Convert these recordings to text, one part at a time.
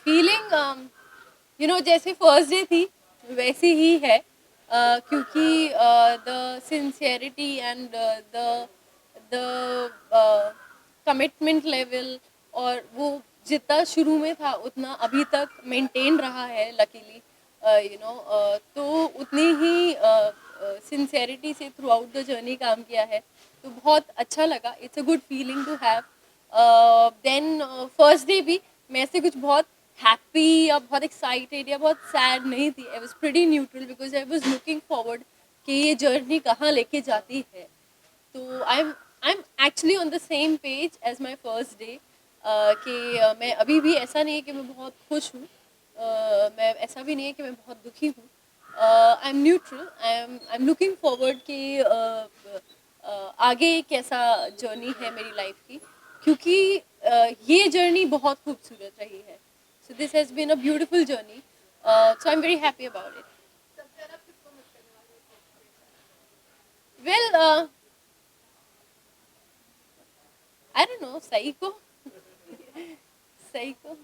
Feeling जैसे first day थी वैसी ही है, क्योंकि the sincerity and the the commitment level, और वो जितना शुरू में था उतना अभी तक मेंटेन रहा है लकीली, तो उतनी ही सिंसियरिटी से थ्रू आउट द जर्नी काम किया है, तो बहुत अच्छा लगा। It's a good feeling to have. Then first day भी मैं ऐसे कुछ बहुत हैप्पी या बहुत एक्साइटेड या बहुत सैड नहीं थी। I was pretty neutral because I was looking forward कि ये जर्नी कहाँ लेके जाती है। तो I am actually on the same page as my first day, कि मैं अभी भी ऐसा नहीं है कि मैं बहुत खुश हूँ, मैं ऐसा भी नहीं है कि मैं बहुत दुखी हूँ। I am neutral, I am looking forward कि आगे कैसा जर्नी है मेरी लाइफ की, क्योंकि ये जर्नी बहुत खूबसूरत रही है। So this has been a beautiful journey, so I am very happy about it. Well, I don't know, सही को सही को,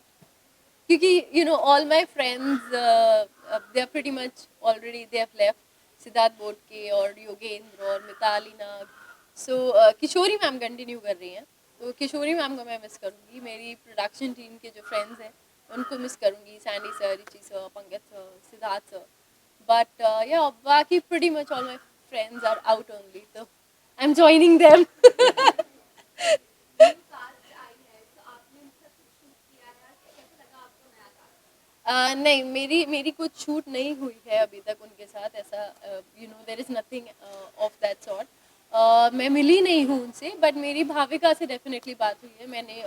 क्योंकि all my friends they are pretty much already they have left, Siddharth Bodke और योगेंद्र और Mitali Nag. So Kishori ma'am continue कर रही हैं, तो किशोरी मैम को मैं मिस करूँगी। मेरी प्रोडक्शन टीम के जो फ्रेंड्स हैं उनको मिस करूँगी, Sandy sir, Richie sir, Pankaj sir, Siddharth sir. But yeah बाकी pretty much all my friends are out only, तो आई एम जॉइनिंग देम। नहीं, मेरी मेरी कुछ शूट नहीं हुई है अभी तक उनके साथ, ऐसा there is nothing of that sort. मैं मिली नहीं हूँ उनसे, बट मेरी भाविका से डेफिनेटली बात हुई है। मैंने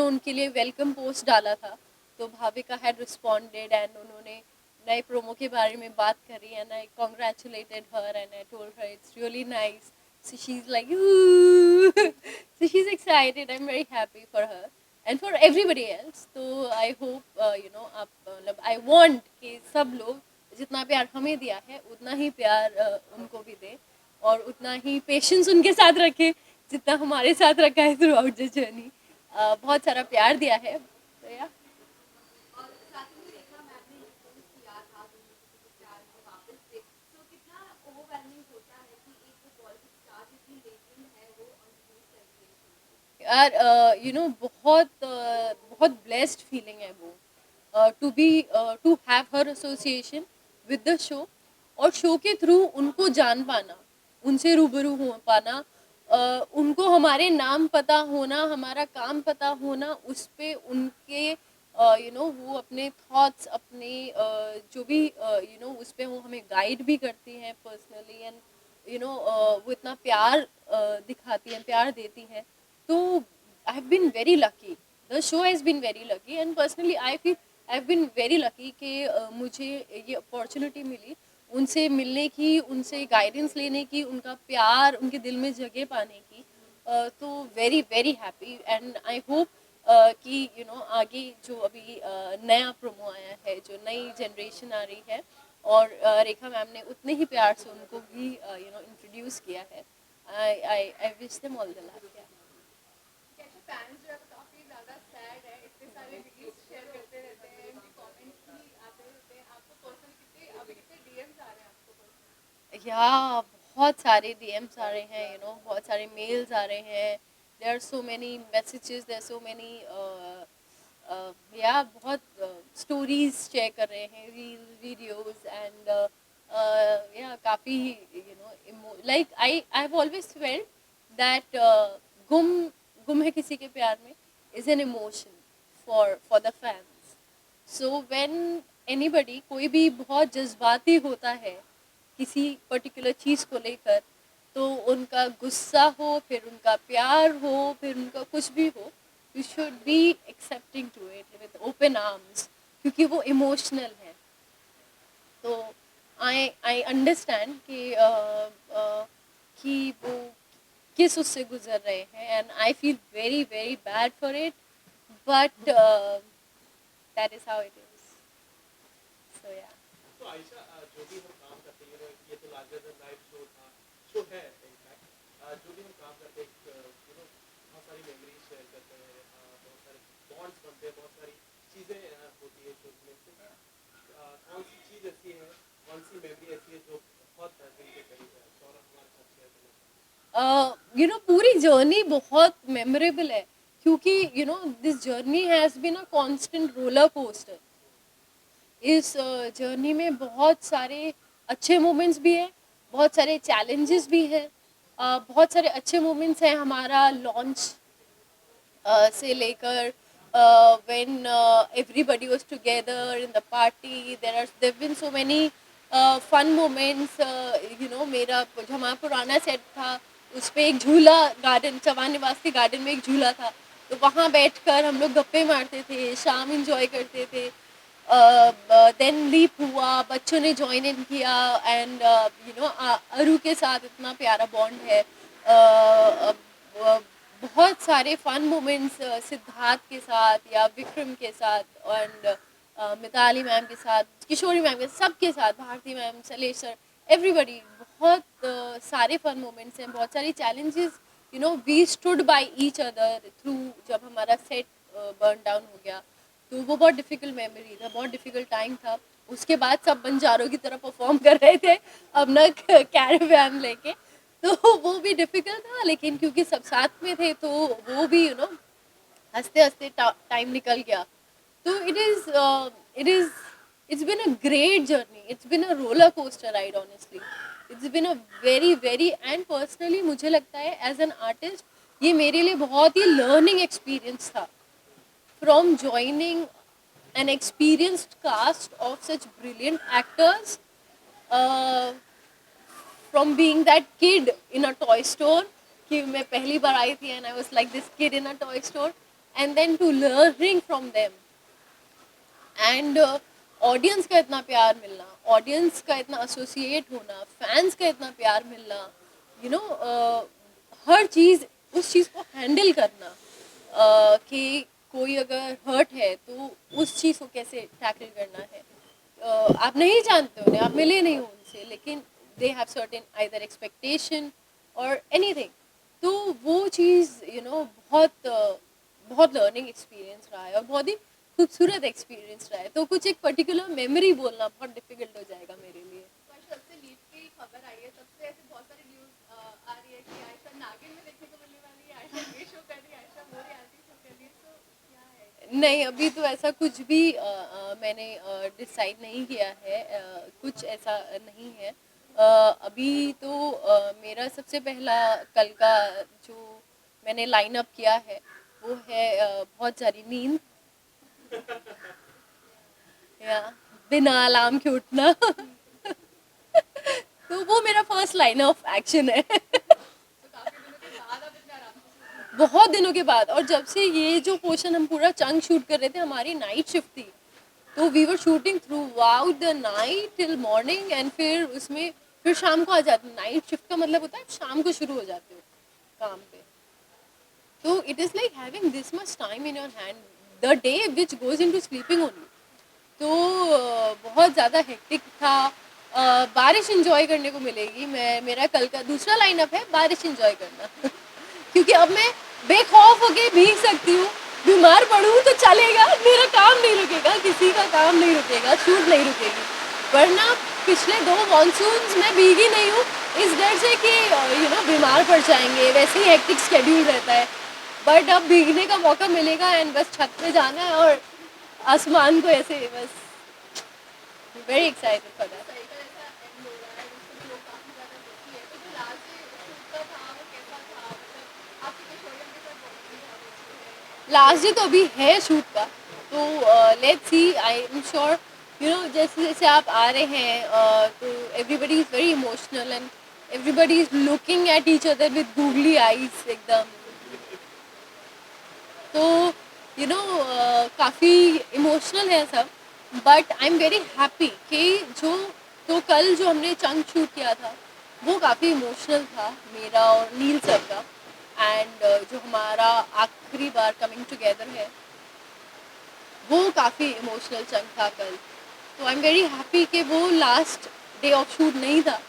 उनके लिए वेलकम पोस्ट डाला था, तो भाविका हैड रिस्पॉन्डेड एंड उन्होंने नए प्रोमो के बारे में बात करी, and I congratulated her and I told her it's really nice. So she's like, ooh. So she's excited. I'm very happy for her and for everybody else. तो I hope आप मतलब I want कि सब लोग जितना प्यार हमें दिया है उतना ही प्यार उनको भी दें, और उतना ही पेशेंस उनके साथ रखें जितना हमारे साथ रखा है थ्रू आउट द जर्नी। बहुत सारा प्यार दिया है, तो या यार बहुत बहुत ब्लेस्ड फीलिंग है वो, to have her association with the show, और शो के थ्रू उनको जान पाना, उनसे रूबरू हो पाना, उनको हमारे नाम पता होना, हमारा काम पता होना, उस पे उनके वो अपने थॉट्स, अपने जो भी उस पे वो हमें गाइड भी करती हैं पर्सनली, एंड वो इतना प्यार दिखाती हैं, प्यार देती हैं। तो I have been very lucky. The show has been very lucky, and personally I feel I have been very lucky कि मुझे ये अपॉर्चुनिटी मिली उनसे मिलने की, उनसे गाइडेंस लेने की, उनका प्यार उनके दिल में जगह पाने की। तो very very happy, and I hope कि आगे जो अभी नया प्रोमो आया है, जो नई जनरेशन आ रही है, और रेखा मैम ने उतने ही प्यार से उनको भी इंट्रोड्यूस किया है। I wish them all the luck. या बहुत सारे डीएम्स आ रहे हैं, बहुत सारे मेल्स आ रहे हैं। There are so many messages, there so many या बहुत स्टोरीज शेयर कर रहे हैं, रील वीडियोस, एंड या काफ़ी like I have always felt that गुम गुम है किसी के प्यार में is an emotion for the fans. So when anybody, कोई भी बहुत जज्बाती होता है किसी पर्टिकुलर चीज़ को लेकर, तो उनका गुस्सा हो, फिर उनका प्यार हो, फिर उनका कुछ भी हो, you should be accepting to it with open arms, क्योंकि वो इमोशनल है। तो आई अंडरस्टैंड कि वो किस उससे गुजर रहे हैं, and I feel very very bad for it, but that is how it is. So या तो आयशा, जो भी हम काम करते हैं, ये तो लार्जर देन लाइफ शो है इनफैक्ट, जो भी हम काम करते हैं, बहुत सारी मेमोरीज शेयर करते हैं, बहुत सारे बॉन्ड्स बनते हैं, बहुत सारी पूरी जर्नी बहुत मेमोरेबल है, क्योंकि this journey has been a constant roller coaster. इस जर्नी में बहुत सारे अच्छे मोमेंट्स भी हैं, बहुत सारे चैलेंजेस भी हैं। बहुत सारे अच्छे मोमेंट्स हैं हमारा लॉन्च से लेकर, when everybody was together in the party, there've been so many fun moments. मेरा जो हमारा पुराना सेट था, उस पे एक झूला, गार्डन चवान निवास के गार्डन में एक झूला था, तो वहाँ बैठकर हम लोग गप्पे मारते थे, शाम इंजॉय करते थे। देन लीप हुआ, बच्चों ने ज्वाइन इन किया, एंड अरु के साथ इतना प्यारा बॉन्ड है। बहुत सारे फन मोमेंट्स सिद्धार्थ के साथ या विक्रम के साथ, एंड मिताली मैम के साथ, किशोरी मैम के साथ, सबके साथ, Bharti ma'am, Salesh sir, everybody. बहुत सारे फन मोमेंट्स हैं, बहुत सारी challenges. We stood by each other through. जब हमारा सेट बर्न डाउन हो गया, तो वो बहुत डिफ़िकल्ट मेमोरी था, बहुत डिफ़िकल्ट टाइम था। उसके बाद सब बंजारों की तरह परफॉर्म कर रहे थे अपना कैरेवैन लेके, तो वो भी डिफ़िकल्ट था, लेकिन क्योंकि सब साथ में थे, तो वो भी हँसते हँसते टाइम निकल गया। तो it's been a great journey, it's been a roller coaster ride, honestly. It's been a very and personally मुझे लगता है एज एन आर्टिस्ट ये मेरे लिए बहुत ही लर्निंग एक्सपीरियंस था, from joining an experienced cast of such brilliant actors, uh, from being that kid in a toy store, कि मैं पहली बार आई थी and I was like this kid in a toy store, and then to learning from them, and audience का इतना प्यार मिलना, audience का इतना एसोसिएट होना, फैंस का इतना प्यार मिलना, यू नो हर चीज़, उस चीज़ को हैंडल करना, कि कोई अगर हर्ट है तो उस चीज़ को कैसे टैकल करना है। आप नहीं जानते उन्हें, आप मिले नहीं हो उनसे, लेकिन they have certain either expectation और एनीथिंग। तो वो चीज़ बहुत बहुत लर्निंग एक्सपीरियंस रहा है, और बहुत ही खूबसूरत एक्सपीरियंस रहा है। तो कुछ एक पर्टिकुलर मेमोरी बोलना बहुत डिफिकल्ट हो जाएगा मेरे लिए। पर जब से लीड की खबर आई है, तब से ऐसे बहुत सारी न्यूज़ आ रही है कि आयशा नागिन में देखने को मिलने वाली है, आयशा ये शो कर रही है, आयशा वो रियलिटी शो कर रही है, तो क्या है? नहीं, अभी तो ऐसा कुछ भी मैंने डिसाइड नहीं किया है, कुछ ऐसा नहीं है। अभी तो मेरा सबसे पहला कल का जो मैंने लाइन अप किया है, वो है बहुत सारी नींद, या बिना अलार्म के उठना। तो वो मेरा फर्स्ट लाइन ऑफ एक्शन है। तो काफ़ी दिनों के बाद अब इतने आराम से सो रही बहुत दिनों के बाद, और जब से ये जो पोर्शन हम पूरा चंक शूट कर रहे थे, हमारी नाइट शिफ्ट थी, तो we were shooting throughout the night till morning, and फिर शाम को आ जाते। नाइट शिफ्ट का मतलब होता है शाम को शुरू हो जाते हो काम पे। तो it is like having this much time in your hand, the day which goes in to sleeping only. तो बहुत ज़्यादा हेक्टिक था। बारिश इंजॉय करने को मिलेगी। मेरा कल का दूसरा लाइनअप है बारिश इंजॉय करना। क्योंकि अब मैं बेखौफ होके भीग सकती हूँ, बीमार पड़ूँ तो चलेगा, मेरा काम नहीं रुकेगा, किसी का काम नहीं रुकेगा, शूट नहीं रुकेगी। वरना पिछले 2 मॉनसून्स में भीगी नहीं हूँ, इस डर से कि बीमार पड़ जाएंगे, वैसे ही हेक्टिक शेड्यूल रहता है। बट अब भीगने का मौका मिलेगा, एंड बस छत पे जाना है और आसमान को ऐसे बस। Very excited for that. है। सही का ऐसा एंड हो रहा है, उसको भी लोग काफ़ी ज़्यादा दुखी है, तो जो लास्ट शूट का था वो कैसा था? मतलब आपकी किशोरी के साथ बॉन्डिंग बहुत अच्छी है। लास्ट डे तो अभी है शूट का, तो let's see. I am sure जैसे जैसे आप आ रहे हैं, तो everybody is very emotional, and everybody is looking at each other with googly eyes एकदम। तो काफ़ी इमोशनल है सब, but I am very happy कि तो कल जो हमने चंक शूट किया था, वो काफ़ी इमोशनल था मेरा और नील सर का। एंड जो हमारा आखिरी बार कमिंग टुगेदर है, वो काफ़ी इमोशनल चंक था कल। तो आई एम वेरी हैप्पी कि वो लास्ट डे ऑफ शूट नहीं था,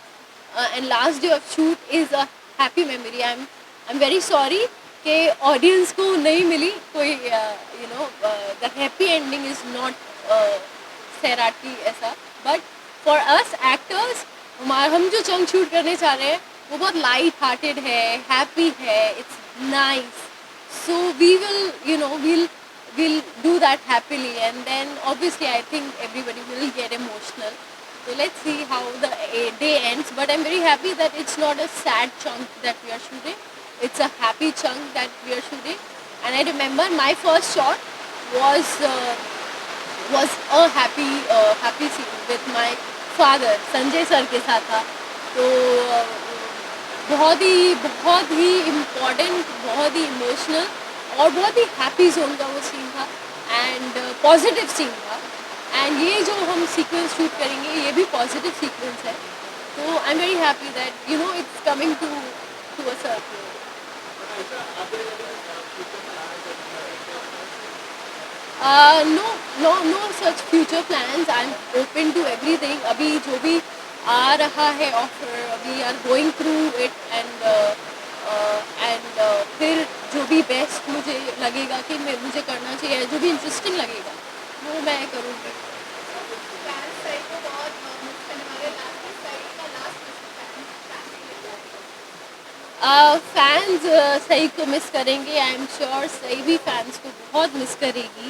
and last day of shoot is a happy memory. I am very sorry कि ऑडियंस को नहीं मिली कोई, the happy ending is not सैराटी ऐसा, बट फॉर अस एक्टर्स, हम जो चंक शूट करने चाह रहे हैं, वो बहुत लाइट हार्टेड है, हैप्पी है, it's nice. So we will, we'll do that happily, and then obviously I think everybody will get emotional. So let's see how the day ends. But I'm very happy that it's not a sad chunk that we are shooting. It's a happy chunk that we are shooting. And I remember my first shot was happy scene with my father, Sanjay sir के साथ था. तो बहुत ही important, बहुत ही emotional और बहुत ही happy zone का वो सीन था, एंड पॉजिटिव सीन था. एंड ये जो हम सीक्वेंस शूट करेंगे ये भी पॉजिटिव सीक्वेंस है. तो I am very happy that it's coming to a circle. ऐसा आगे फ्यूचर प्लान है No such future plans. I'm open to everything. अभी जो भी आ रहा है offer, we are going through it, and फिर जो भी बेस्ट मुझे लगेगा कि मुझे करना चाहिए, जो भी इंटरेस्टिंग लगेगा वो मैं करूँगी. फैंस सही को बहुत मिस करने वाले. लास्ट में सही का लास्ट फैंस को लेकर आएगा. फैंस सही को मिस करेंगे. आई एम श्योर सही भी फैंस को बहुत मिस करेगी.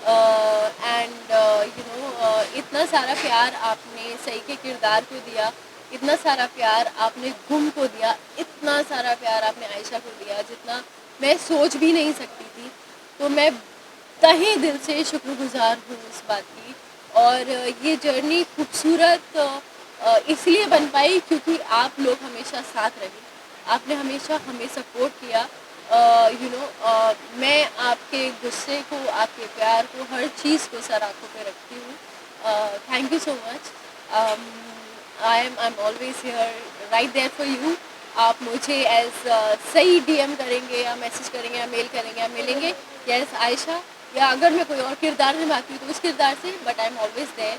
एंड इतना सारा प्यार आपने सही के किरदार को दिया, इतना सारा प्यार आपने गुम को दिया, इतना सारा प्यार आपने आयशा को दिया जितना मैं सोच भी नहीं सकती थी. तो मैं तहे दिल से शुक्रगुजार हूँ इस बात की. और ये जर्नी खूबसूरत इसलिए बन पाई क्योंकि आप लोग हमेशा साथ रहे, आपने हमेशा हमें सपोर्ट किया. मैं आपके गुस्से को, आपके प्यार को, हर चीज़ को सर आँखों पे रखती हूँ. Thank you so much. I am always here, right there for you. आप मुझे एज सही डीएम करेंगे या मैसेज करेंगे या मेल करेंगे या मिलेंगे, यस आयशा, या अगर मैं कोई और किरदार निभाती हूँ तो उस किरदार से, but I am always there.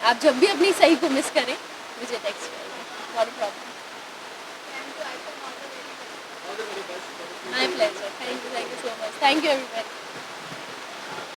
आप जब भी अपनी सही को मिस करें मुझे टेक्स्ट करें, not a problem. Thank you Ayesha, all the very best. all the very best for the future. My pleasure. Thank you so much. Thank you everybody.